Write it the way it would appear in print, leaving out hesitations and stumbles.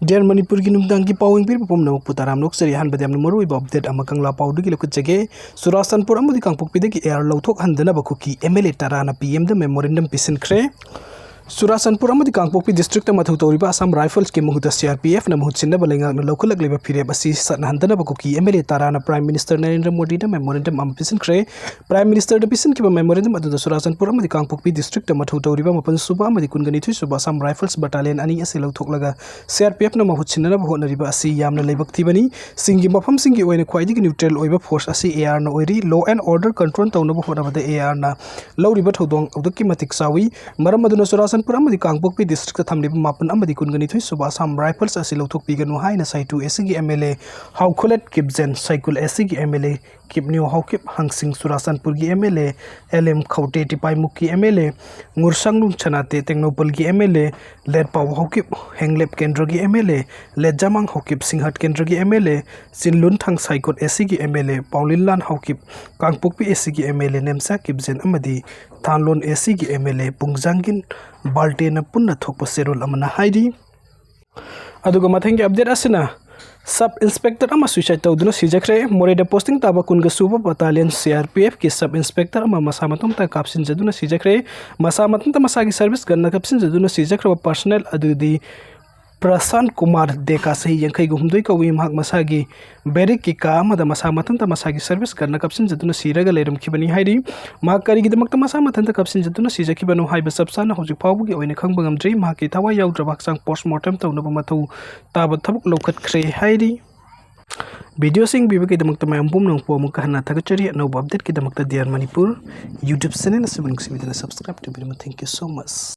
Dear Manipur ki numdang ki pawing pir pom namuk putaram nok seri han badam numero iba update amakang la pawdu ki lokut jage Surasanpur amudi kangpok pide ki air lauthok handana bakuki MLA tarana PM the memorandum pisin khre Surasanpur amudi kangpok pi district mathu toriba Assam Rifles ke muhuta CRPF na muhut sinna balenga na lokalak leba phire basi sat handana bakuki MLA tarana Prime Minister Narendra Modi da memorandum am pisin khre Prime Minister da pisin ki memorandum adu Surasanpur amudi kangpok pi district mathu toriba mapan suba amudi kungani thui suba Assam Rifles battalion ani ase lauthok laga CRPF na mahut sinna bahot na riba asi yamna leibak thibani singi mafam singi oine khwaidi ki neutral oiba force asi AR na oiri law and order control tawna bahot abada AR na lawriba thodong awdaki matik sawi maram aduna Surasanpur amadi kangpok pi district thamliba mapan amadi kungani thui suba Assam Rifles asi lauthok piganu haina saitu SG MLA Haukolet Kibzen Cycle SG MLA Kipniu Haukip Hangsing Surasanpur gi MLA LM Khaute Tipai Mukki MLA Ngursanglung Chanate Tengnopal gi MLA Led Pau Haukip Henglep Kendra gi MLA Led Jamang Haukip Singhat Kendra gi MLA Sinlun Thang Saikot SC gi MLA Paulinlan Haukip Kangpok pi SC gi MLA Nemsa Kibzen amadi Thanlon SC gi MLA Pungjangin Balte na punna thokpa serol amana haidi aduga mathengi update asina Sub Inspector ama suicide tawduna Haijakhre Moreda posting taba kunga suba battalion CRPF ki Sub Inspector ama masamatum ta kapsin jaduna Haijakhre masamatum ta masagi service ganna kapsin jaduna Haijakhre personnel adudi Prasan Kumar Deka sahi yangkai gumdoi ka wi mahak masagi berik ki ka amada masamatan ta masagi service karna kapsin jaduna siraga lerum khibani haidi mahak kari gi damak ta masamatan ta kapsin jaduna sijaki banu haiba sabsana hojik pawbu gi oine khangbangam dri mahak ki thawa yaudra baksang postmortem tawna ba mathu tabat thabuk lokhat khre haidi video sing biba ki damak ta mayam pum nang po mukha na thagachari no update ki damak ta Dear Manipur YouTube channel asibun sibidana subscribe to video. Thank you so much.